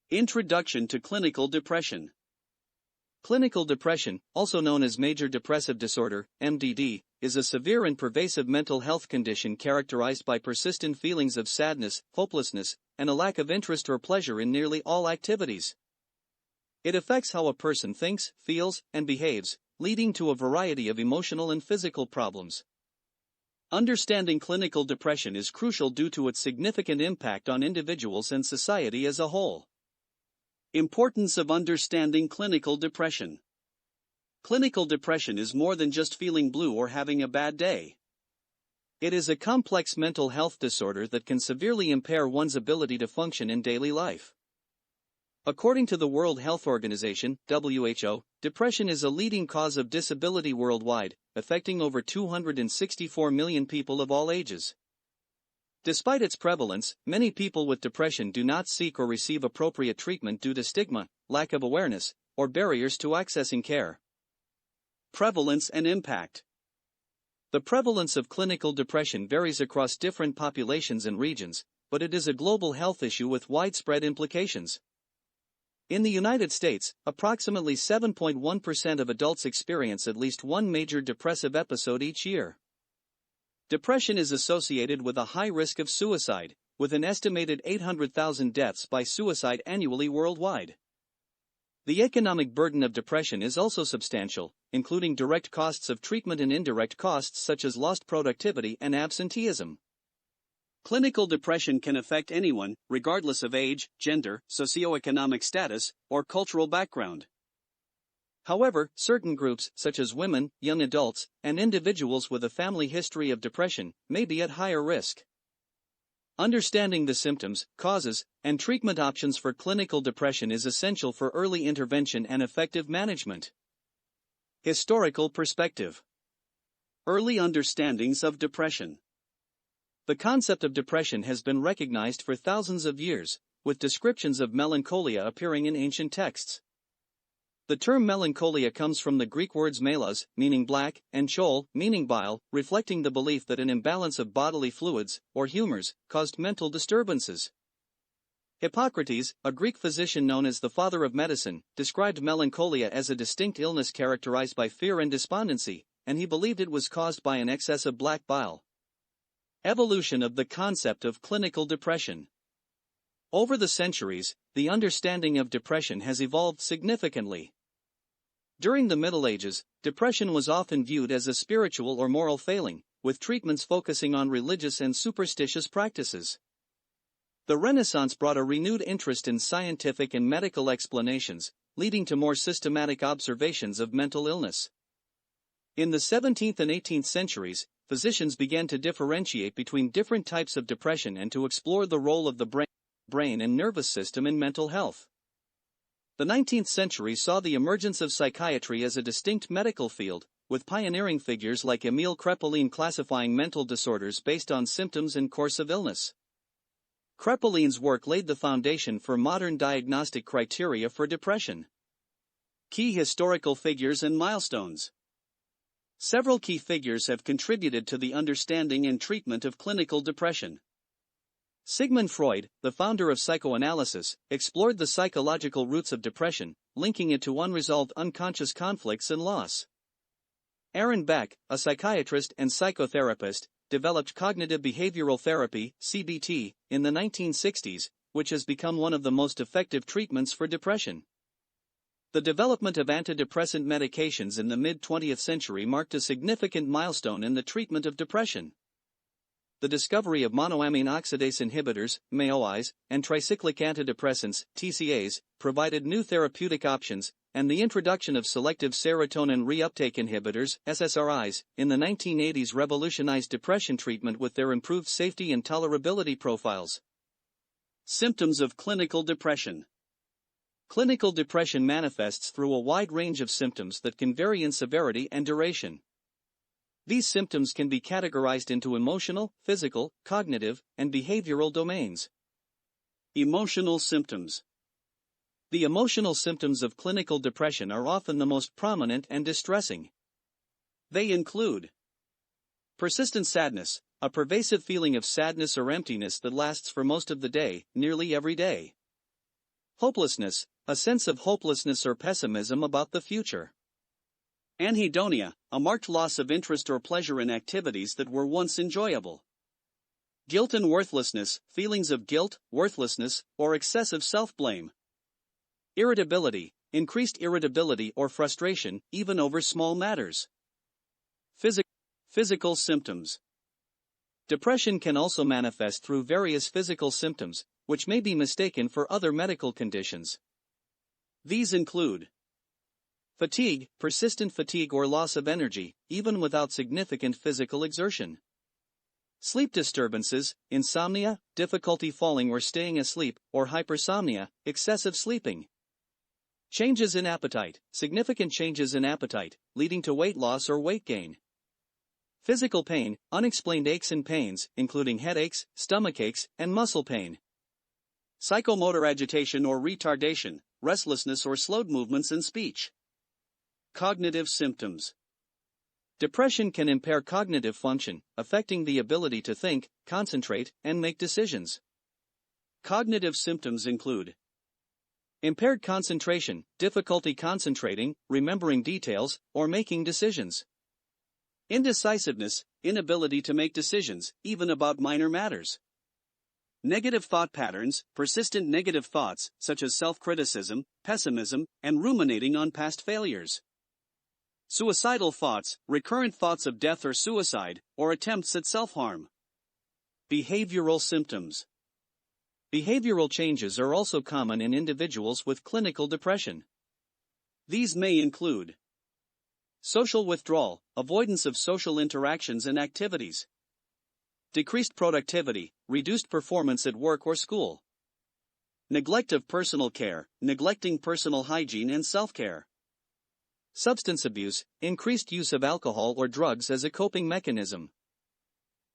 Introduction to clinical depression. Clinical depression, also known as major depressive disorder, MDD, is a severe and pervasive mental health condition characterized by persistent feelings of sadness, hopelessness, and a lack of interest or pleasure in nearly all activities. It affects how a person thinks, feels, and behaves, leading to a variety of emotional and physical problems. Understanding clinical depression is crucial due to its significant impact on individuals and society as a whole. Importance of understanding clinical depression. Clinical depression is more than just feeling blue or having a bad day. It is a complex mental health disorder that can severely impair one's ability to function in daily life. According to the World Health Organization, WHO, depression is a leading cause of disability worldwide, affecting over 264 million people of all ages. Despite its prevalence, many people with depression do not seek or receive appropriate treatment due to stigma, lack of awareness, or barriers to accessing care. Prevalence and impact. The prevalence of clinical depression varies across different populations and regions, but it is a global health issue with widespread implications. In the United States, approximately 7.1% of adults experience at least one major depressive episode each year. Depression is associated with a high risk of suicide, with an estimated 800,000 deaths by suicide annually worldwide. The economic burden of depression is also substantial, including direct costs of treatment and indirect costs such as lost productivity and absenteeism. Clinical depression can affect anyone, regardless of age, gender, socioeconomic status, or cultural background. However, certain groups, such as women, young adults, and individuals with a family history of depression, may be at higher risk. Understanding the symptoms, causes, and treatment options for clinical depression is essential for early intervention and effective management. Historical perspective. Early understandings of depression. The concept of depression has been recognized for thousands of years, with descriptions of melancholia appearing in ancient texts. The term melancholia comes from the Greek words melos, meaning black, and chol, meaning bile, reflecting the belief that an imbalance of bodily fluids, or humors, caused mental disturbances. Hippocrates, a Greek physician known as the father of medicine, described melancholia as a distinct illness characterized by fear and despondency, and he believed it was caused by an excess of black bile. Evolution of the concept of clinical depression. Over the centuries, the understanding of depression has evolved significantly. During the Middle Ages, depression was often viewed as a spiritual or moral failing, with treatments focusing on religious and superstitious practices. The Renaissance brought a renewed interest in scientific and medical explanations, leading to more systematic observations of mental illness. In the 17th and 18th centuries, physicians began to differentiate between different types of depression and to explore the role of the brain and nervous system in mental health. The 19th century saw the emergence of psychiatry as a distinct medical field, with pioneering figures like Émile Kraepelin classifying mental disorders based on symptoms and course of illness. Kraepelin's work laid the foundation for modern diagnostic criteria for depression. Key historical figures and milestones. Several key figures have contributed to the understanding and treatment of clinical depression. Sigmund Freud, the founder of psychoanalysis, explored the psychological roots of depression, linking it to unresolved unconscious conflicts and loss. Aaron Beck, a psychiatrist and psychotherapist, developed cognitive behavioral therapy, CBT, in the 1960s, which has become one of the most effective treatments for depression. The development of antidepressant medications in the mid-20th century marked a significant milestone in the treatment of depression. The discovery of monoamine oxidase inhibitors, MAOIs, and tricyclic antidepressants, TCAs, provided new therapeutic options, and the introduction of selective serotonin reuptake inhibitors, SSRIs, in the 1980s revolutionized depression treatment with their improved safety and tolerability profiles. Symptoms of clinical depression. Clinical depression manifests through a wide range of symptoms that can vary in severity and duration. These symptoms can be categorized into emotional, physical, cognitive, and behavioral domains. Emotional symptoms. The emotional symptoms of clinical depression are often the most prominent and distressing. They include persistent sadness, a pervasive feeling of sadness or emptiness that lasts for most of the day, nearly every day. Hopelessness, a sense of hopelessness or pessimism about the future. Anhedonia, a marked loss of interest or pleasure in activities that were once enjoyable. Guilt and worthlessness, feelings of guilt, worthlessness, or excessive self-blame. Irritability, increased irritability or frustration, even over small matters. Physical symptoms. Depression can also manifest through various physical symptoms, which may be mistaken for other medical conditions. These include fatigue, persistent fatigue or loss of energy, even without significant physical exertion. Sleep disturbances, insomnia, difficulty falling or staying asleep, or hypersomnia, excessive sleeping. Changes in appetite, significant changes in appetite, leading to weight loss or weight gain. Physical pain, unexplained aches and pains, including headaches, stomachaches, and muscle pain. Psychomotor agitation or retardation, restlessness or slowed movements in speech. Cognitive symptoms. Depression can impair cognitive function, affecting the ability to think, concentrate, and make decisions. Cognitive symptoms include impaired concentration, difficulty concentrating, remembering details, or making decisions. Indecisiveness, inability to make decisions, even about minor matters. Negative thought patterns, persistent negative thoughts, such as self-criticism, pessimism, and ruminating on past failures. Suicidal thoughts, recurrent thoughts of death or suicide, or attempts at self-harm. Behavioral symptoms. Behavioral changes are also common in individuals with clinical depression. These may include social withdrawal, avoidance of social interactions and activities. Decreased productivity, reduced performance at work or school. Neglect of personal care, neglecting personal hygiene and self-care. Substance abuse, increased use of alcohol or drugs as a coping mechanism.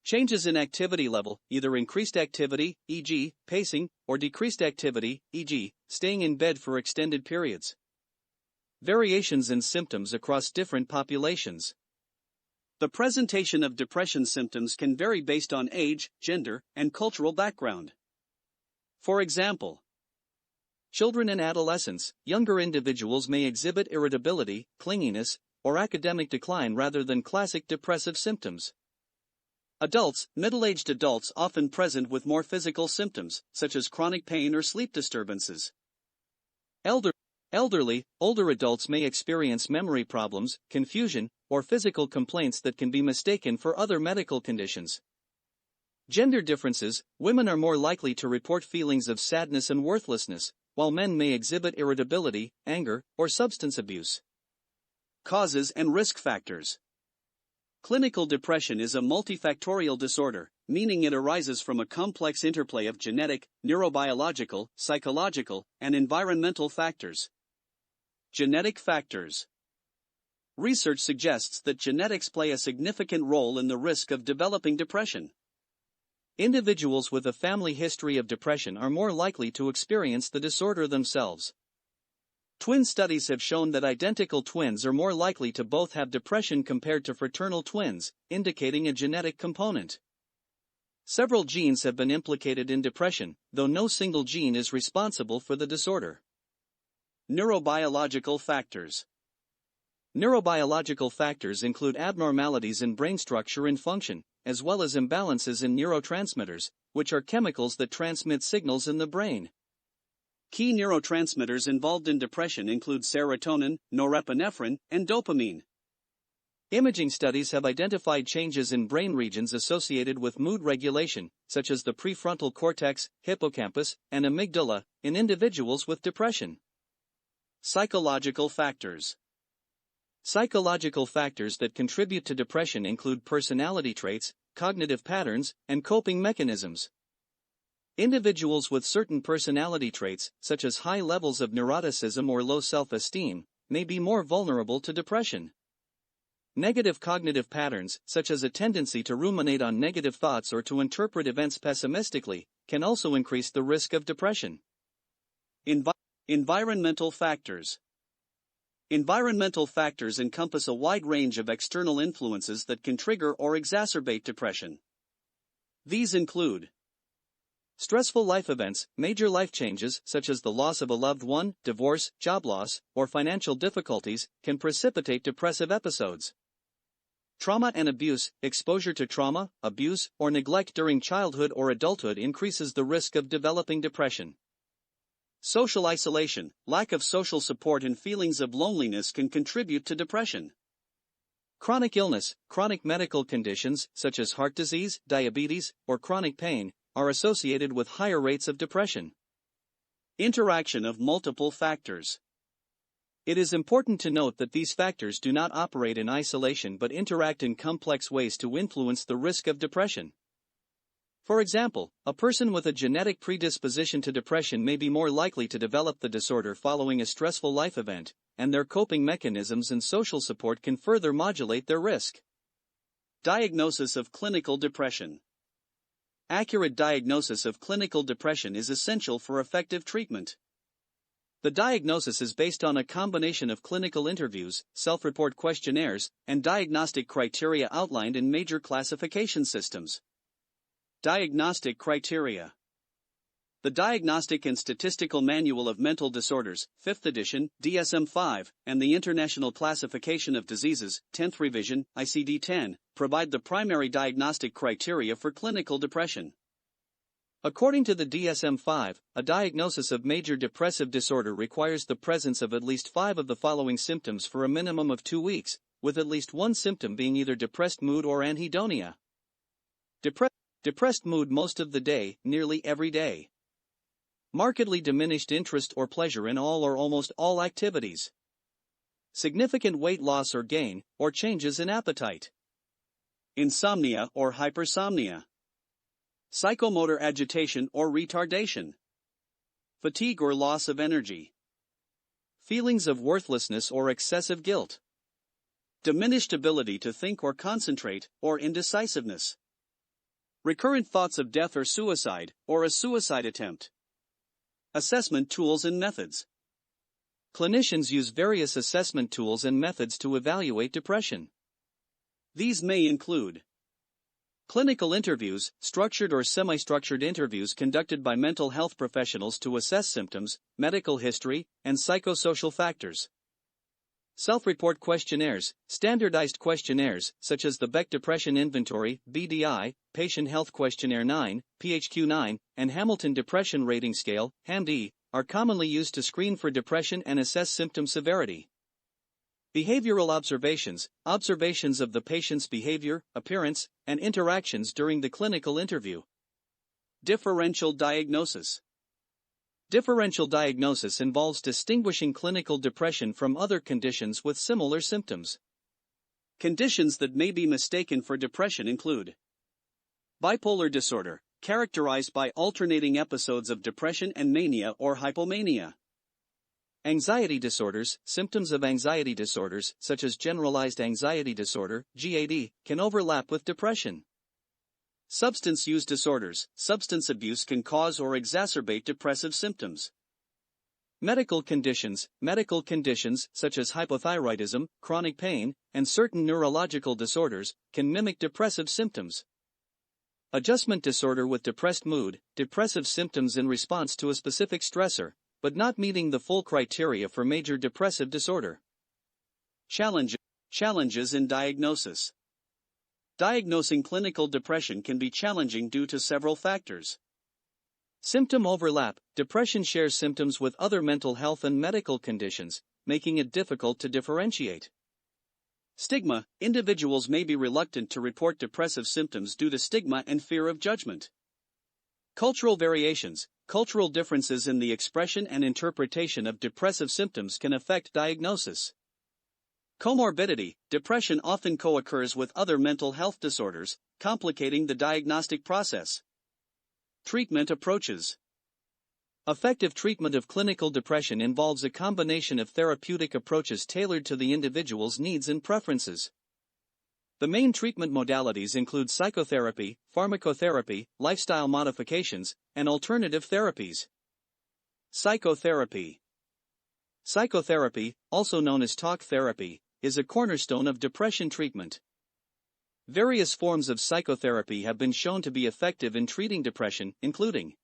Changes in activity level, either increased activity, e.g., pacing, or decreased activity, e.g., staying in bed for extended periods. Variations in symptoms across different populations. The presentation of depression symptoms can vary based on age, gender, and cultural background. For example, children and adolescents, younger individuals may exhibit irritability, clinginess, or academic decline rather than classic depressive symptoms. Adults, middle-aged adults often present with more physical symptoms, such as chronic pain or sleep disturbances. Elderly, older adults may experience memory problems, confusion, or physical complaints that can be mistaken for other medical conditions. Gender differences, women are more likely to report feelings of sadness and worthlessness, while men may exhibit irritability, anger, or substance abuse. Causes and risk factors. Clinical depression is a multifactorial disorder, meaning it arises from a complex interplay of genetic, neurobiological, psychological, and environmental factors. Genetic factors. Research suggests that genetics play a significant role in the risk of developing depression. Individuals with a family history of depression are more likely to experience the disorder themselves. Twin studies have shown that identical twins are more likely to both have depression compared to fraternal twins, indicating a genetic component. Several genes have been implicated in depression, though no single gene is responsible for the disorder. Neurobiological factors. Neurobiological factors include abnormalities in brain structure and function, as well as imbalances in neurotransmitters, which are chemicals that transmit signals in the brain. Key neurotransmitters involved in depression include serotonin, norepinephrine, and dopamine. Imaging studies have identified changes in brain regions associated with mood regulation, such as the prefrontal cortex, hippocampus, and amygdala, in individuals with depression. Psychological factors. Psychological factors that contribute to depression include personality traits, cognitive patterns, and coping mechanisms. Individuals with certain personality traits, such as high levels of neuroticism or low self-esteem, may be more vulnerable to depression. Negative cognitive patterns, such as a tendency to ruminate on negative thoughts or to interpret events pessimistically, can also increase the risk of depression. Environmental factors. Environmental factors encompass a wide range of external influences that can trigger or exacerbate depression. These include Stressful life events, major life changes such as the loss of a loved one, divorce, job loss, or financial difficulties, can precipitate depressive episodes. Trauma and abuse, exposure to trauma, abuse, or neglect during childhood or adulthood increases the risk of developing depression. Social isolation, lack of social support and feelings of loneliness can contribute to depression. Chronic illness, chronic medical conditions such as heart disease, diabetes, or chronic pain, are associated with higher rates of depression. Interaction of multiple factors. It is important to note that these factors do not operate in isolation but interact in complex ways to influence the risk of depression. For example, a person with a genetic predisposition to depression may be more likely to develop the disorder following a stressful life event, and their coping mechanisms and social support can further modulate their risk. Diagnosis of clinical depression. Accurate diagnosis of clinical depression is essential for effective treatment. The diagnosis is based on a combination of clinical interviews, self-report questionnaires, and diagnostic criteria outlined in major classification systems. Diagnostic criteria. The Diagnostic and Statistical Manual of Mental Disorders, 5th edition, DSM-5, and the International Classification of Diseases, 10th revision, ICD-10, provide the primary diagnostic criteria for clinical depression. According to the DSM-5, a diagnosis of major depressive disorder requires the presence of at least 5 of the following symptoms for a minimum of 2 weeks, with at least one symptom being either depressed mood or anhedonia. Depressed mood most of the day, nearly every day. Markedly diminished interest or pleasure in all or almost all activities. Significant weight loss or gain, or changes in appetite. Insomnia or hypersomnia. Psychomotor agitation or retardation. Fatigue or loss of energy. Feelings of worthlessness or excessive guilt. Diminished ability to think or concentrate, or indecisiveness. Recurrent thoughts of death or suicide, or a suicide attempt. Assessment tools and methods. Clinicians use various assessment tools and methods to evaluate depression. These may include clinical interviews, structured or semi-structured interviews conducted by mental health professionals to assess symptoms, medical history, and psychosocial factors. Self-report questionnaires, standardized questionnaires, such as the Beck Depression Inventory, BDI, Patient Health Questionnaire 9, PHQ-9, and Hamilton Depression Rating Scale, HAM-D, are commonly used to screen for depression and assess symptom severity. Behavioral observations, observations of the patient's behavior, appearance, and interactions during the clinical interview. Differential diagnosis. Differential diagnosis involves distinguishing clinical depression from other conditions with similar symptoms. Conditions that may be mistaken for depression include bipolar disorder, characterized by alternating episodes of depression and mania or hypomania. Anxiety disorders, symptoms of anxiety disorders, such as generalized anxiety disorder, GAD, can overlap with depression. Substance use disorders, substance abuse can cause or exacerbate depressive symptoms. Medical conditions such as hypothyroidism, chronic pain, and certain neurological disorders, can mimic depressive symptoms. Adjustment disorder with depressed mood, depressive symptoms in response to a specific stressor, but not meeting the full criteria for major depressive disorder. Challenges in diagnosis. Diagnosing clinical depression can be challenging due to several factors. Symptom overlap. Depression shares symptoms with other mental health and medical conditions, making it difficult to differentiate. Stigma. Individuals may be reluctant to report depressive symptoms due to stigma and fear of judgment. Cultural variations. Cultural differences in the expression and interpretation of depressive symptoms can affect diagnosis. Comorbidity. Depression often co-occurs with other mental health disorders, complicating the diagnostic process. Treatment approaches. Effective treatment of clinical depression involves a combination of therapeutic approaches tailored to the individual's needs and preferences. The main treatment modalities include psychotherapy, pharmacotherapy, lifestyle modifications, and alternative therapies. Psychotherapy. Psychotherapy, also known as talk therapy, is a cornerstone of depression treatment. Various forms of psychotherapy have been shown to be effective in treating depression, including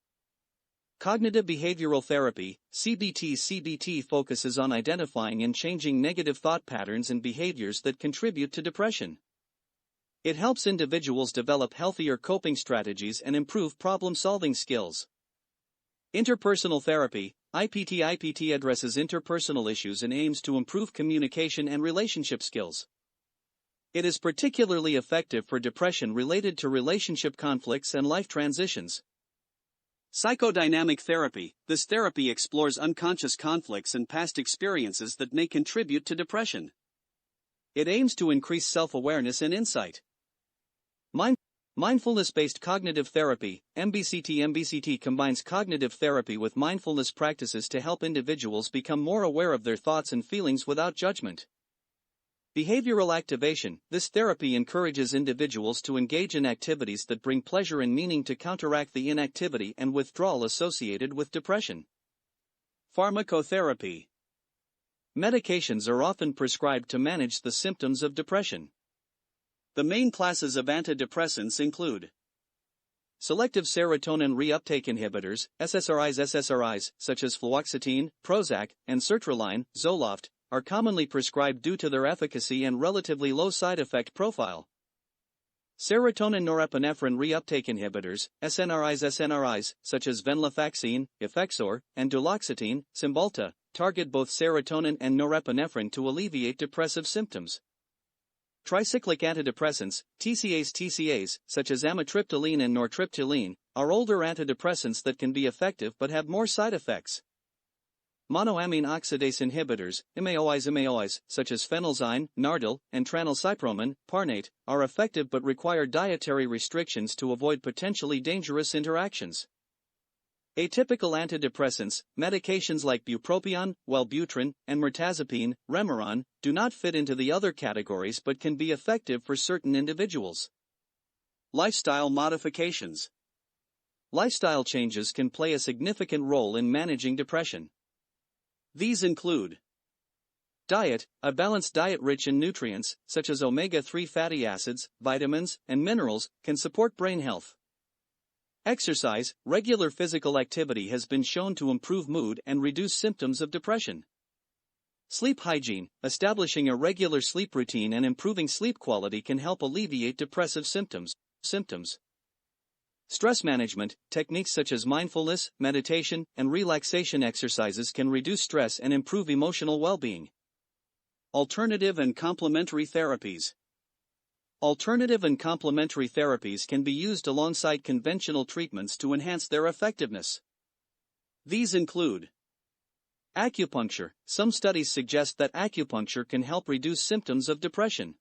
Cognitive behavioral therapy, CBT focuses on identifying and changing negative thought patterns and behaviors that contribute to depression. It helps individuals develop healthier coping strategies and improve problem-solving skills. Interpersonal therapy, IPT addresses interpersonal issues and aims to improve communication and relationship skills. It is particularly effective for depression related to relationship conflicts and life transitions. Psychodynamic therapy, this therapy explores unconscious conflicts and past experiences that may contribute to depression. It aims to increase self-awareness and insight. Mindfulness-based cognitive therapy, MBCT combines cognitive therapy with mindfulness practices to help individuals become more aware of their thoughts and feelings without judgment. Behavioral activation, this therapy encourages individuals to engage in activities that bring pleasure and meaning to counteract the inactivity and withdrawal associated with depression. Pharmacotherapy. Medications are often prescribed to manage the symptoms of depression. The main classes of antidepressants include selective serotonin reuptake inhibitors, SSRIs such as fluoxetine, Prozac, and sertraline, Zoloft, are commonly prescribed due to their efficacy and relatively low side effect profile. Serotonin norepinephrine reuptake inhibitors, SNRIs such as venlafaxine, Effexor, and duloxetine, Cymbalta, target both serotonin and norepinephrine to alleviate depressive symptoms. Tricyclic antidepressants, TCAs, such as amitriptyline and nortriptyline, are older antidepressants that can be effective but have more side effects. Monoamine oxidase inhibitors, MAOIs, such as phenelzyme, Nardil, and tranylcypromine, Parnate, are effective but require dietary restrictions to avoid potentially dangerous interactions. Atypical antidepressants, medications like bupropion, Wellbutrin, and mirtazapine, Remeron, do not fit into the other categories but can be effective for certain individuals. Lifestyle modifications. Lifestyle changes can play a significant role in managing depression. These include diet. A balanced diet rich in nutrients, such as omega-3 fatty acids, vitamins, and minerals, can support brain health. Exercise. Regular physical activity has been shown to improve mood and reduce symptoms of depression. Sleep hygiene. Establishing a regular sleep routine and improving sleep quality can help alleviate depressive symptoms. Stress management. Techniques such as mindfulness, meditation, and relaxation exercises can reduce stress and improve emotional well-being. Alternative and complementary therapies. Alternative and complementary therapies can be used alongside conventional treatments to enhance their effectiveness. These include acupuncture. Some studies suggest that acupuncture can help reduce symptoms of depression.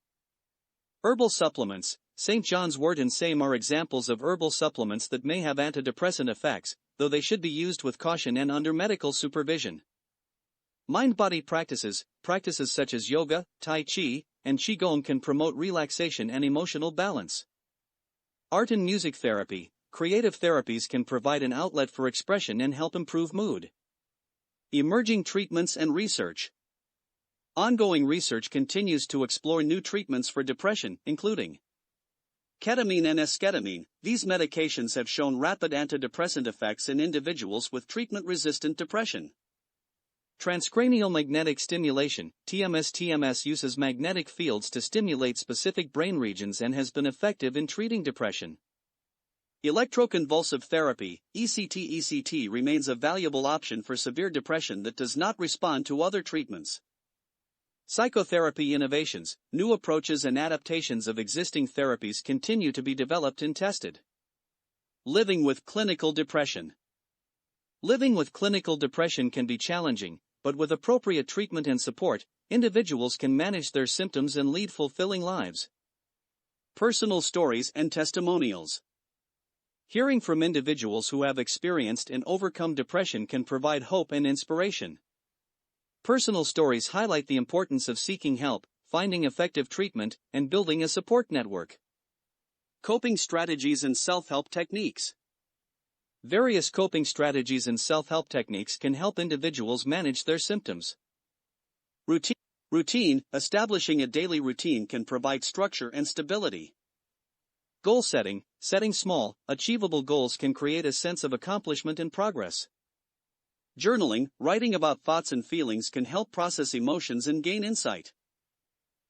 Herbal supplements. St. John's wort and same are examples of herbal supplements that may have antidepressant effects, though they should be used with caution and under medical supervision. Mind-body practices. Practices such as yoga, tai chi, and qigong can promote relaxation and emotional balance. Art and music therapy. Creative therapies can provide an outlet for expression and help improve mood. Emerging treatments and research. Ongoing research continues to explore new treatments for depression, including ketamine and esketamine. These medications have shown rapid antidepressant effects in individuals with treatment-resistant depression. Transcranial magnetic stimulation, TMS uses magnetic fields to stimulate specific brain regions and has been effective in treating depression. Electroconvulsive therapy, ECT remains a valuable option for severe depression that does not respond to other treatments. Psychotherapy innovations, new approaches and adaptations of existing therapies continue to be developed and tested. Living with clinical depression. Living with clinical depression can be challenging, but with appropriate treatment and support, individuals can manage their symptoms and lead fulfilling lives. Personal stories and testimonials. Hearing from individuals who have experienced and overcome depression can provide hope and inspiration. Personal stories highlight the importance of seeking help, finding effective treatment, and building a support network. Coping strategies and self-help techniques. Various coping strategies and self-help techniques can help individuals manage their symptoms. Routine. Establishing a daily routine can provide structure and stability. Goal setting. Setting small, achievable goals can create a sense of accomplishment and progress. Journaling. Writing about thoughts and feelings can help process emotions and gain insight.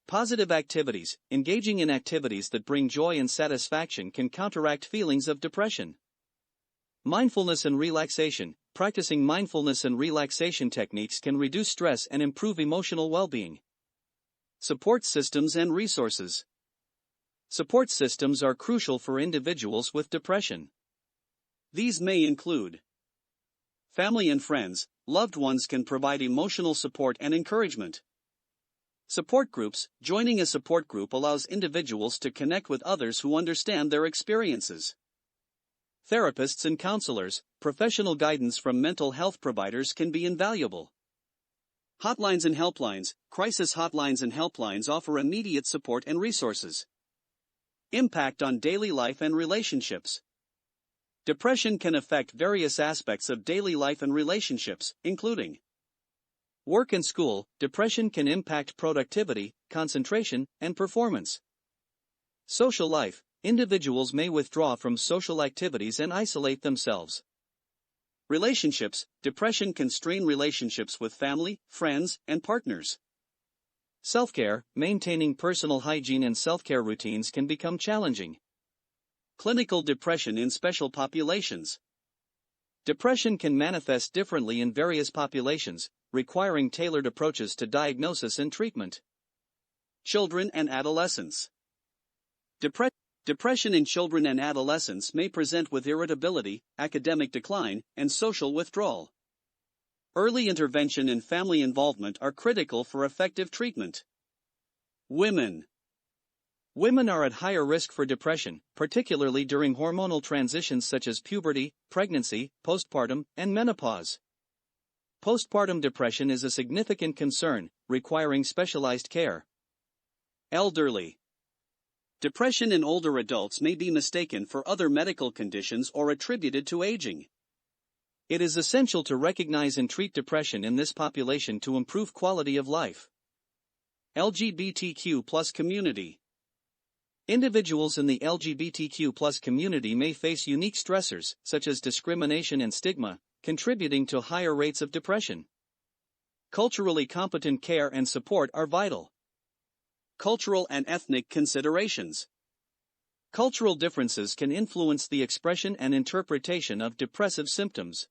Positive activities. Engaging in activities that bring joy and satisfaction can counteract feelings of depression. Mindfulness and relaxation. Practicing mindfulness and relaxation techniques can reduce stress and improve emotional well-being. Support systems and resources. Support systems are crucial for individuals with depression. These may include family and friends. Loved ones can provide emotional support and encouragement. Support groups. Joining a support group allows individuals to connect with others who understand their experiences. Therapists and counselors. Professional guidance from mental health providers can be invaluable. Hotlines and helplines. Crisis hotlines and helplines offer immediate support and resources. Impact on daily life and relationships. Depression can affect various aspects of daily life and relationships, including work and school. Depression can impact productivity, concentration, and performance. Social life. Individuals may withdraw from social activities and isolate themselves. Relationships. Depression can strain relationships with family, friends, and partners. Self-care. Maintaining personal hygiene and self-care routines can become challenging. Clinical depression in special populations. Depression can manifest differently in various populations, requiring tailored approaches to diagnosis and treatment. Children and adolescents. Depression in children and adolescents may present with irritability, academic decline, and social withdrawal. Early intervention and family involvement are critical for effective treatment. Women. Women are at higher risk for depression, particularly during hormonal transitions such as puberty, pregnancy, postpartum, and menopause. Postpartum depression is a significant concern, requiring specialized care. Elderly. Depression in older adults may be mistaken for other medical conditions or attributed to aging. It is essential to recognize and treat depression in this population to improve quality of life. LGBTQ+ community. Individuals in the LGBTQ+ community may face unique stressors, such as discrimination and stigma, contributing to higher rates of depression. Culturally competent care and support are vital. Cultural and ethnic considerations. Cultural differences can influence the expression and interpretation of depressive symptoms.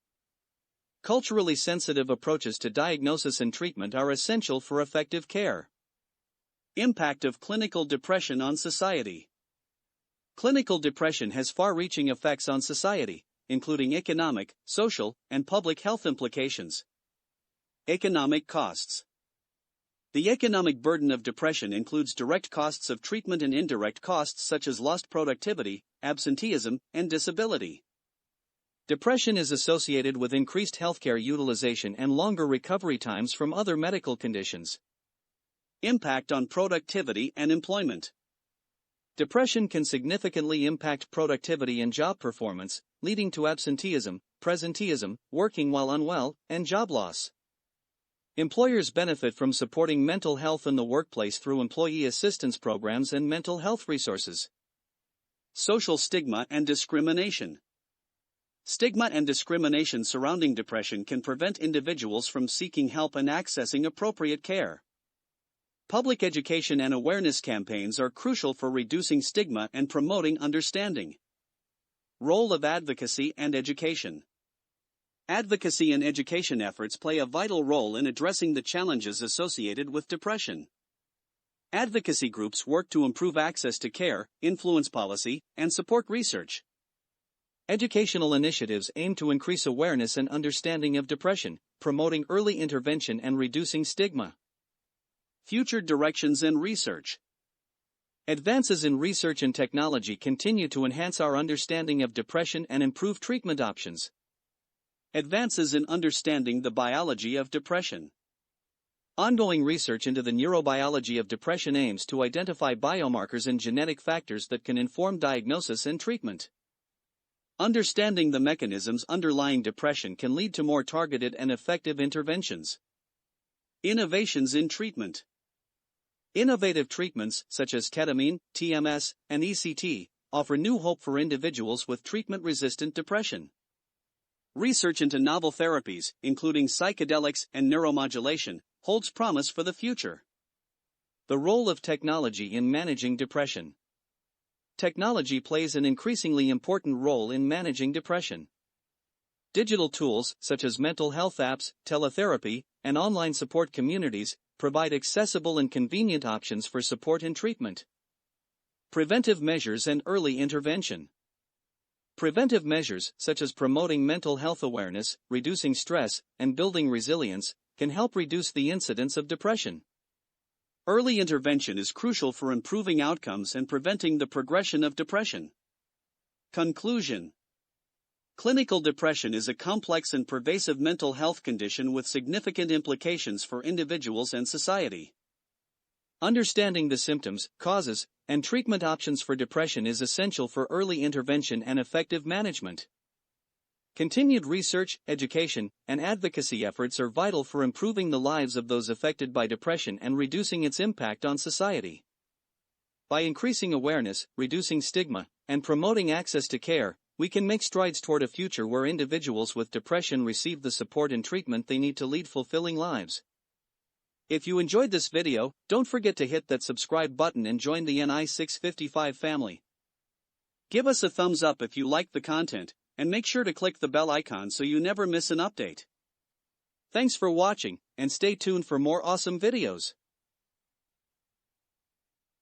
Culturally sensitive approaches to diagnosis and treatment are essential for effective care. Impact of clinical depression on society. Clinical depression has far-reaching effects on society, including economic, social, and public health implications. Economic costs. The economic burden of depression includes direct costs of treatment and indirect costs such as lost productivity, absenteeism, and disability. Depression is associated with increased healthcare utilization and longer recovery times from other medical conditions. Impact on productivity and employment. Depression can significantly impact productivity and job performance, leading to absenteeism, presenteeism, working while unwell, and job loss. Employers benefit from supporting mental health in the workplace through employee assistance programs and mental health resources. Social stigma and discrimination. Stigma and discrimination surrounding depression can prevent individuals from seeking help and accessing appropriate care. Public education and awareness campaigns are crucial for reducing stigma and promoting understanding. Role of advocacy and education. Advocacy and education efforts play a vital role in addressing the challenges associated with depression. Advocacy groups work to improve access to care, influence policy, and support research. Educational initiatives aim to increase awareness and understanding of depression, promoting early intervention and reducing stigma. Future directions and research. Advances in research and technology continue to enhance our understanding of depression and improve treatment options. Advances in understanding the biology of depression. Ongoing research into the neurobiology of depression aims to identify biomarkers and genetic factors that can inform diagnosis and treatment. Understanding the mechanisms underlying depression can lead to more targeted and effective interventions. Innovations in treatment. Innovative treatments, such as ketamine, TMS, and ECT, offer new hope for individuals with treatment-resistant depression. Research into novel therapies, including psychedelics and neuromodulation, holds promise for the future. The role of technology in managing depression. Technology plays an increasingly important role in managing depression. Digital tools, such as mental health apps, teletherapy, and online support communities, provide accessible and convenient options for support and treatment. Preventive measures and early intervention. Preventive measures, such as promoting mental health awareness, reducing stress, and building resilience, can help reduce the incidence of depression. Early intervention is crucial for improving outcomes and preventing the progression of depression. Conclusion. Clinical depression is a complex and pervasive mental health condition with significant implications for individuals and society. Understanding the symptoms, causes, and treatment options for depression is essential for early intervention and effective management. Continued research, education, and advocacy efforts are vital for improving the lives of those affected by depression and reducing its impact on society. By increasing awareness, reducing stigma, and promoting access to care, we can make strides toward a future where individuals with depression receive the support and treatment they need to lead fulfilling lives. If you enjoyed this video, don't forget to hit that subscribe button and join the Ni655 family. Give us a thumbs up if you liked the content, and make sure to click the bell icon so you never miss an update. Thanks for watching, and stay tuned for more awesome videos.